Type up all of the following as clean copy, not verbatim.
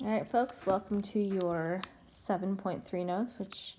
All right, folks, welcome to your 7.3 notes, which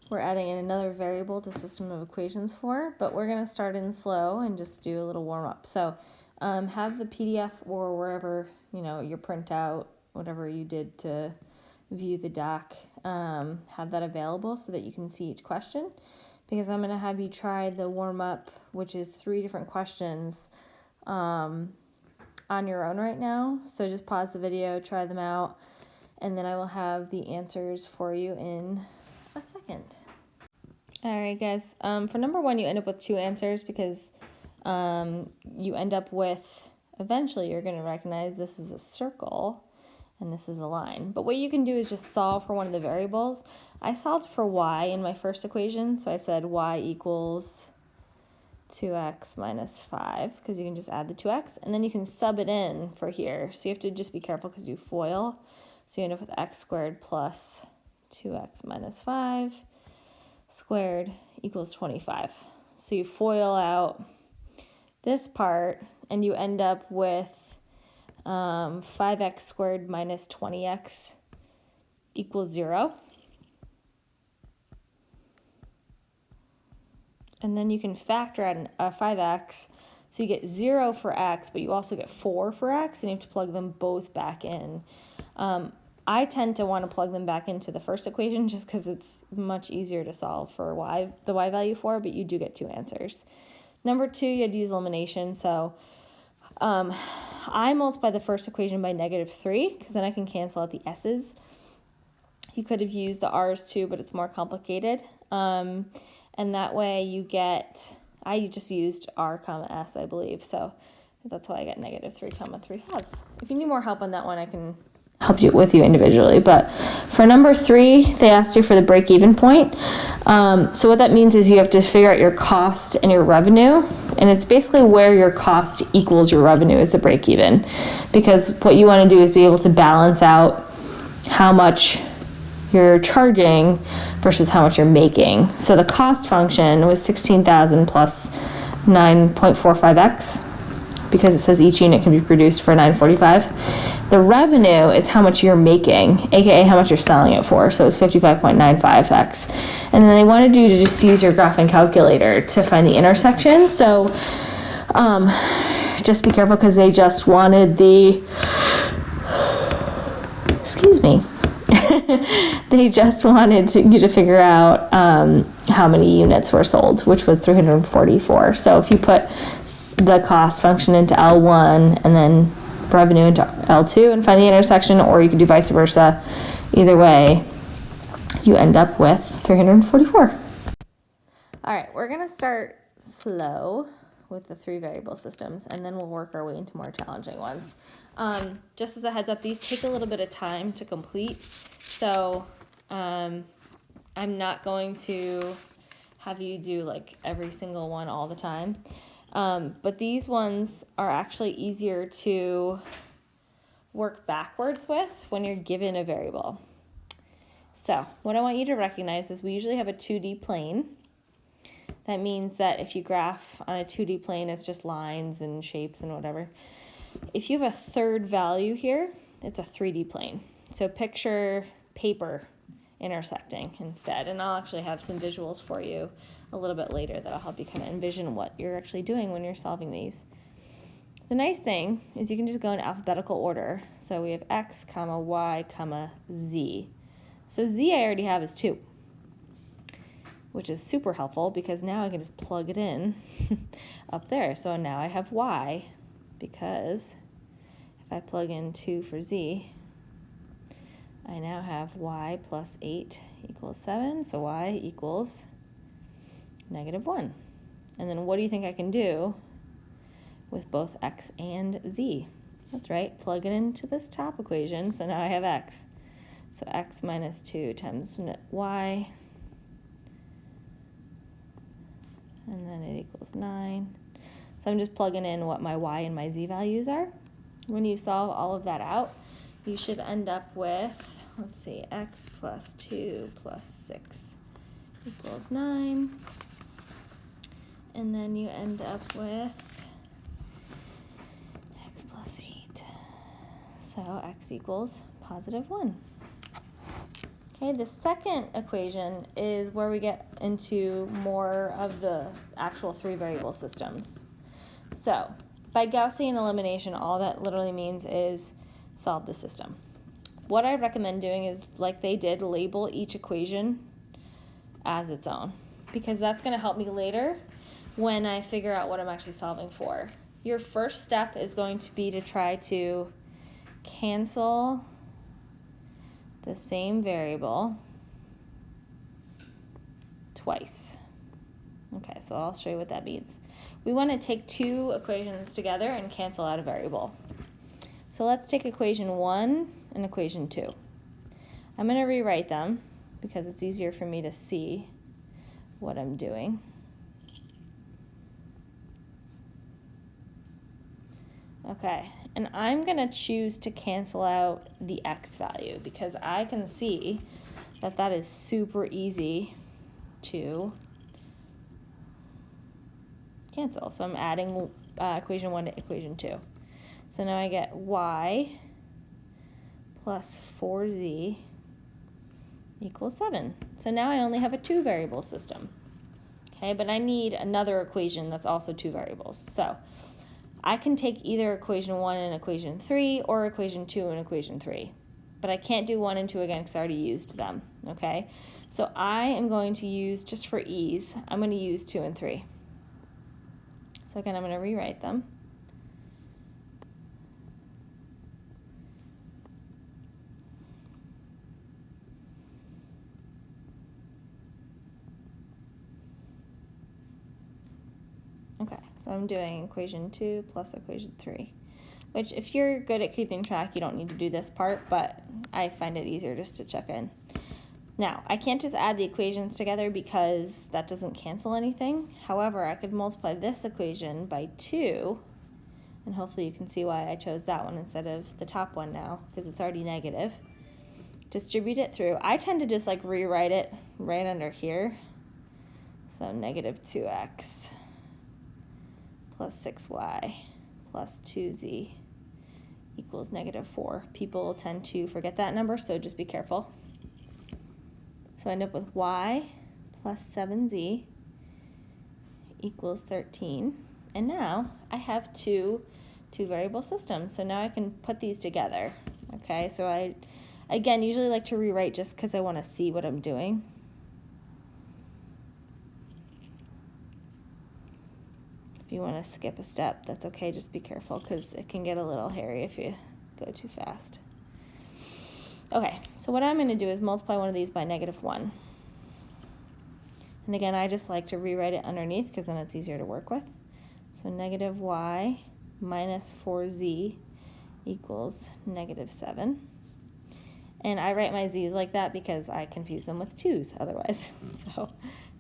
we're adding in another variable to system of equations for, but we're going to start in slow and just do a little warm up. So have the PDF or wherever, your printout, whatever you did to view the doc, have that available so that you can see each question, because I'm going to have you try the warm up, which is 3 different questions on your own right now. So just pause the video, try them out, and then I will have the answers for you in a second. All right, guys. For number 1, you end up with 2 answers because you end up with, eventually you're going to recognize this is a circle and this is a line. But what you can do is just solve for one of the variables. I solved for y in my first equation, so I said y equals 2x minus 5, because you can just add the 2x, and then you can sub it in for here. So you have to just be careful because you FOIL. So you end up with x squared plus 2x minus 5 squared equals 25. So you FOIL out this part, and you end up with 5x squared minus 20x equals 0. And then you can factor out a 5x, so you get 0 for x, but you also get 4 for x, and you have to plug them both back in. I tend to want to plug them back into the first equation just because it's much easier to solve for the y value for, but you do get 2 answers. Number 2, you had to use elimination, so I multiply the first equation by -3, because then I can cancel out the s's. You could have used the r's too, but it's more complicated. And that way you get, I just used r comma s, I believe, so that's why I got -3 comma 3 halves. If you need more help on that one, I can help you with you individually. But for number 3, they asked you for the break-even point. So what that means is you have to figure out your cost and your revenue, and it's basically where your cost equals your revenue is the break-even, because what you want to do is be able to balance out how much you're charging versus how much you're making. So the cost function was 16,000 plus 9.45x, because it says each unit can be produced for $9.45. The revenue is how much you're making, aka how much you're selling it for. So it's 55.95x. And then they wanted you to just use your graphing calculator to find the intersection. So just be careful, because they just wanted the, they just wanted you to figure out how many units were sold, which was 344. So if you put the cost function into L1 and then revenue into L2 and find the intersection, or you could do vice versa, either way, you end up with 344. All right, we're going to start slow with the 3 variable systems, and then we'll work our way into more challenging ones. Just as a heads up, these take a little bit of time to complete, so I'm not going to have you do like every single one all the time, but these ones are actually easier to work backwards with when you're given a variable. So what I want you to recognize is we usually have a 2D plane. That means that if you graph on a 2D plane, it's just lines and shapes and whatever. If you have a third value here, it's a 3D plane. So picture paper intersecting instead. And I'll actually have some visuals for you a little bit later that'll help you kind of envision what you're actually doing when you're solving these. The nice thing is you can just go in alphabetical order. So we have x, comma, y, comma, z. So z I already have is 2, which is super helpful because now I can just plug it in up there. So now I have y, because if I plug in 2 for z, I now have y plus 8 equals 7, so y equals -1. And then what do you think I can do with both x and z? That's right, plug it into this top equation, so now I have x. So x minus 2 times y, and then it equals 9. So I'm just plugging in what my y and my z values are. When you solve all of that out, you should end up with, let's see, x plus 2 plus 6 equals 9. And then you end up with x plus 8. So x equals positive 1. Okay, the second equation is where we get into more of the actual 3 variable systems. So, by Gaussian elimination, all that literally means is solve the system. What I recommend doing is, like they did, label each equation as its own, because that's going to help me later when I figure out what I'm actually solving for. Your first step is going to be to try to cancel the same variable twice. Okay, so I'll show you what that means. We want to take 2 equations together and cancel out a variable. So let's take equation 1 and equation 2. I'm going to rewrite them because it's easier for me to see what I'm doing. Okay, and I'm going to choose to cancel out the x value because I can see that that is super easy to cancel. So I'm adding equation 1 to equation 2. So now I get y plus 4z equals 7. So now I only have a 2 variable system. Okay, but I need another equation that's also 2 variables. So I can take either equation 1 and equation 3 or equation 2 and equation 3. But I can't do 1 and 2 again because I already used them, okay? So I am going to use, just for ease, I'm going to use 2 and 3. So again, I'm going to rewrite them. Okay, so I'm doing equation 2 plus equation 3, which if you're good at keeping track, you don't need to do this part, but I find it easier just to check in. Now, I can't just add the equations together because that doesn't cancel anything. However, I could multiply this equation by 2, and hopefully you can see why I chose that one instead of the top one now, because it's already negative. Distribute it through. I tend to just like rewrite it right under here. So negative 2x plus 6y plus 2z equals negative 4. People tend to forget that number, so just be careful. So I end up with y plus 7z equals 13. And now I have two variable systems. So now I can put these together. Okay, so I, again, usually like to rewrite just because I want to see what I'm doing. If you want to skip a step, that's okay. Just be careful because it can get a little hairy if you go too fast. Okay, so what I'm going to do is multiply one of these by negative 1. And again, I just like to rewrite it underneath because then it's easier to work with. So negative y minus 4z equals negative 7. And I write my z's like that because I confuse them with 2's otherwise. So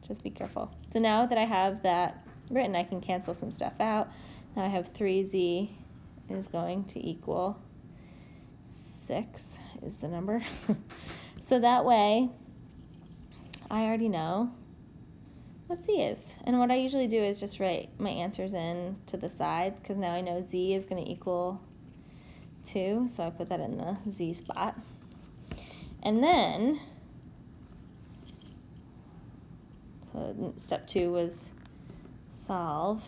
just be careful. So now that I have that written, I can cancel some stuff out. Now I have 3z is going to equal 6 is the number. So that way, I already know what z is. And what I usually do is just write my answers in to the side because now I know z is going to equal 2. So I put that in the z spot. And then, so step 2 was solve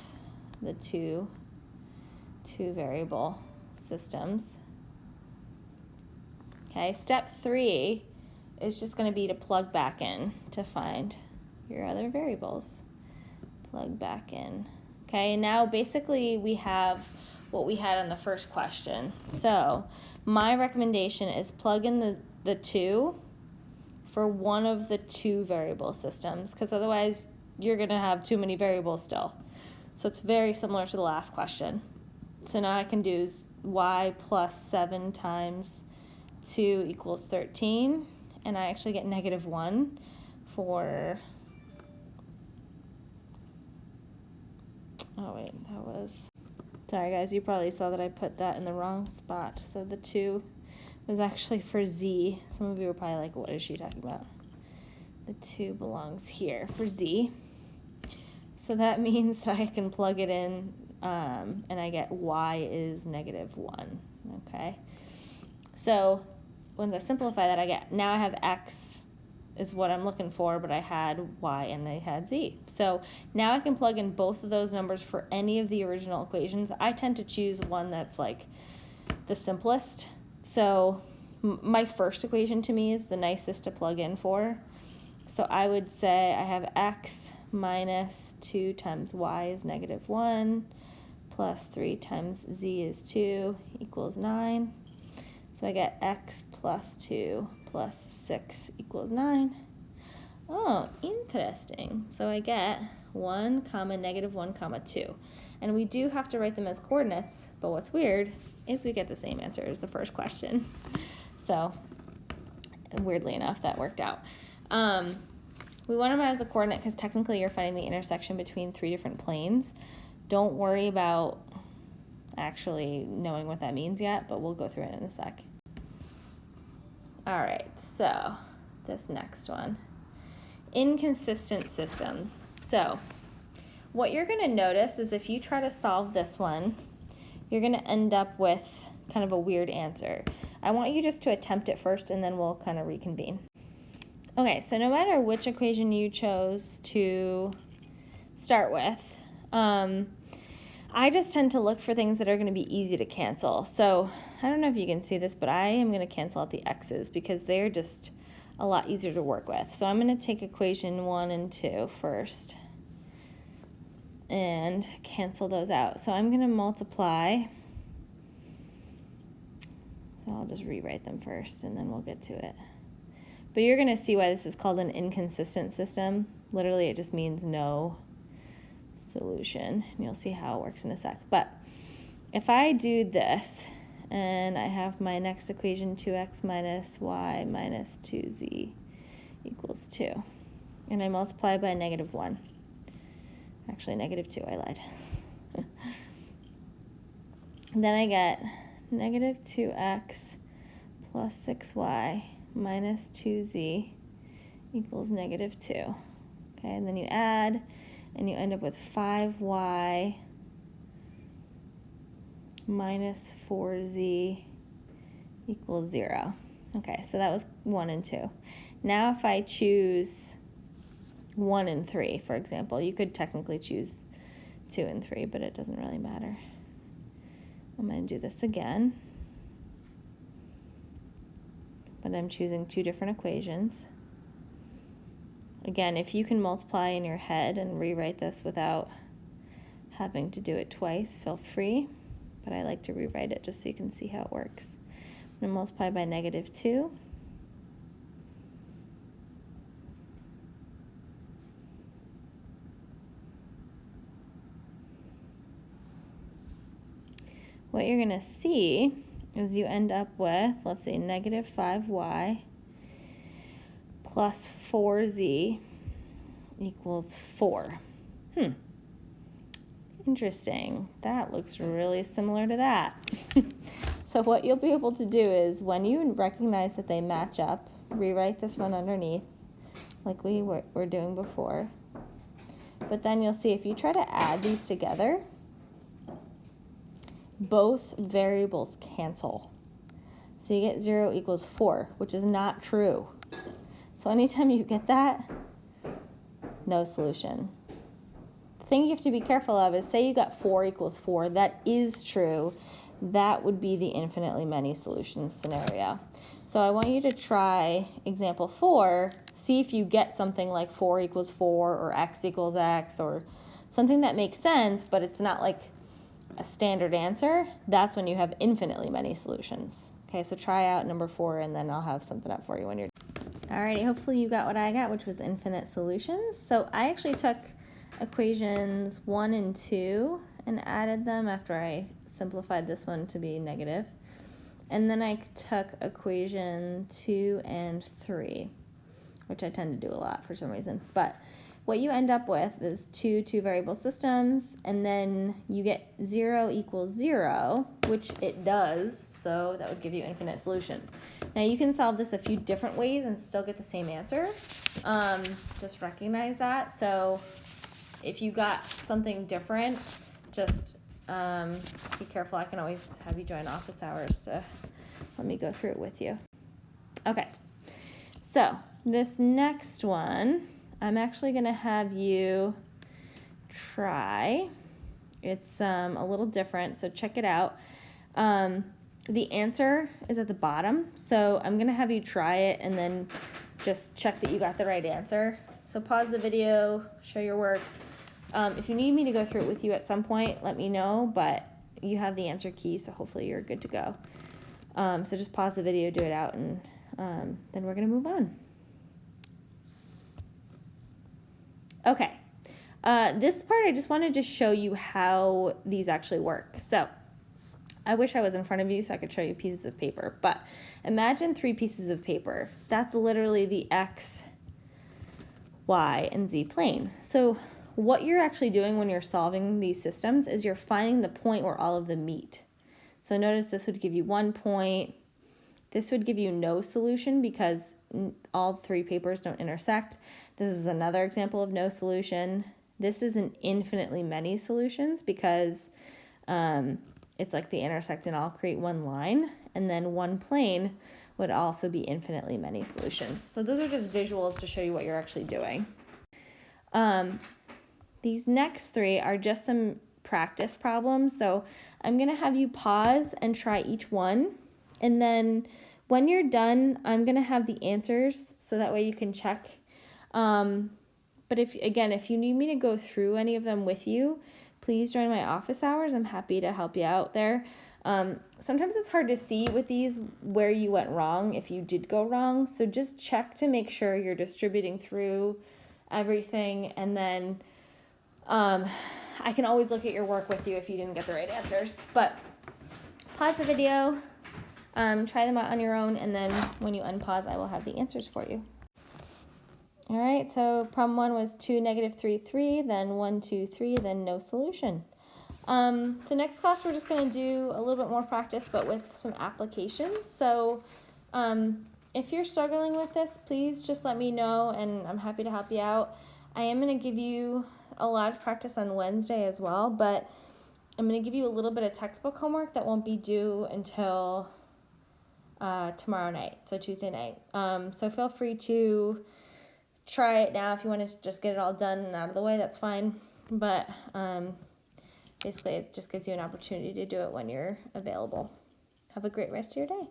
the two variable systems. Okay, step 3 is just going to be to plug back in to find your other variables. Plug back in. Okay, and now basically we have what we had on the first question. So my recommendation is plug in the 2 for one of the 2 variable systems because otherwise you're going to have too many variables still. So it's very similar to the last question. So now I can do y plus 7 times 2 equals 13, and I actually get negative 1 for, oh wait, that was, sorry guys, you probably saw that I put that in the wrong spot. So the 2 was actually for z. Some of you were probably like, what is she talking about? The 2 belongs here for z. So that means that I can plug it in, and I get y is negative 1, okay? So once I simplify that, now I have x is what I'm looking for, but I had y and I had z. So now I can plug in both of those numbers for any of the original equations. I tend to choose one that's like the simplest. So my first equation to me is the nicest to plug in for. So I would say I have x minus 2 times y is negative 1, plus 3 times z is 2 equals 9. So I get x plus 2 plus 6 equals 9. Oh, interesting. So I get 1 comma negative 1 comma 2. And we do have to write them as coordinates, but what's weird is we get the same answer as the first question. So weirdly enough, that worked out. We want them as a coordinate because technically you're finding the intersection between 3 different planes. Don't worry about actually knowing what that means yet, but we'll go through it in a sec. All right, so this next one, inconsistent systems. So what you're going to notice is if you try to solve this one, you're going to end up with kind of a weird answer. I want you just to attempt it first, and then we'll kind of reconvene. Okay, so no matter which equation you chose to start with, I just tend to look for things that are going to be easy to cancel. So I don't know if you can see this, but I am going to cancel out the x's because they're just a lot easier to work with. So I'm going to take equation 1 and 2 first and cancel those out. So I'm going to multiply. So I'll just rewrite them first and then we'll get to it. But you're going to see why this is called an inconsistent system. Literally, it just means no solution. And you'll see how it works in a sec. But if I do this, and I have my next equation, 2x minus y minus 2z equals 2. And I multiply by negative 1. Actually, negative 2, I lied. And then I get negative 2x plus 6y minus 2z equals negative 2. Okay, and then you add, and you end up with 5y minus 4z equals 0. Okay, so that was 1 and 2. Now if I choose 1 and 3, for example, you could technically choose 2 and 3, but it doesn't really matter. I'm going to do this again. But I'm choosing 2 different equations. Again, if you can multiply in your head and rewrite this without having to do it twice, feel free. But I like to rewrite it just so you can see how it works. I'm going to multiply by negative 2. What you're going to see is you end up with, let's see, negative 5y plus 4z equals 4. Interesting. That looks really similar to that. So what you'll be able to do is when you recognize that they match up, rewrite this one underneath like we were doing before. But then you'll see if you try to add these together, both variables cancel. So you get 0 equals 4, which is not true. So anytime you get that, no solution. The thing you have to be careful of is say you got 4 equals 4. That is true. That would be the infinitely many solutions scenario. So I want you to try example 4. See if you get something like 4 equals 4 or x equals x or something that makes sense, but it's not like a standard answer. That's when you have infinitely many solutions. Okay, so try out number 4 and then I'll have something up for you when you're done. Alrighty, hopefully you got what I got, which was infinite solutions. So I actually took equations 1 and 2 and added them after I simplified this one to be negative. And then I took equation 2 and 3, which I tend to do a lot for some reason. But what you end up with is two variable systems, and then you get 0 equals 0, which it does, so that would give you infinite solutions. Now you can solve this a few different ways and still get the same answer. Just recognize that. So if you got something different, just be careful. I can always have you join office hours to let me go through it with you. Okay, so this next one, I'm actually gonna have you try. It's a little different, so check it out. The answer is at the bottom, so I'm gonna have you try it and then just check that you got the right answer. So pause the video, show your work. If you need me to go through it with you at some point, let me know, but you have the answer key, so hopefully you're good to go. So just pause the video, do it out, and then we're gonna move on. Okay, this part I just wanted to show you how these actually work. So I wish I was in front of you so I could show you pieces of paper, but imagine 3 pieces of paper. That's literally the X, Y, and Z plane. So what you're actually doing when you're solving these systems is you're finding the point where all of them meet. So notice this would give you 1 point. This would give you no solution because all 3 papers don't intersect. This is another example of no solution. This is an infinitely many solutions because it's like they intersect and all create one line, and then 1 plane would also be infinitely many solutions. So those are just visuals to show you what you're actually doing. These next 3 are just some practice problems. So I'm gonna have you pause and try each one. And then when you're done, I'm gonna have the answers so that way you can check. But if you need me to go through any of them with you, please join my office hours. I'm happy to help you out there. Sometimes it's hard to see with these where you went wrong if you did go wrong. So just check to make sure you're distributing through everything, and then I can always look at your work with you if you didn't get the right answers. But pause the video, try them out on your own, and then when you unpause, I will have the answers for you. All right, so problem 1 was 2, -3, 3, then 1, 2, 3, then no solution. So next class, we're just gonna do a little bit more practice, but with some applications. So if you're struggling with this, please just let me know, and I'm happy to help you out. I am gonna give you a lot of practice on Wednesday as well, but I'm gonna give you a little bit of textbook homework that won't be due until tomorrow night, so Tuesday night. So feel free to try it now. If you want to just get it all done and out of the way, that's fine. But basically, it just gives you an opportunity to do it when you're available. Have a great rest of your day.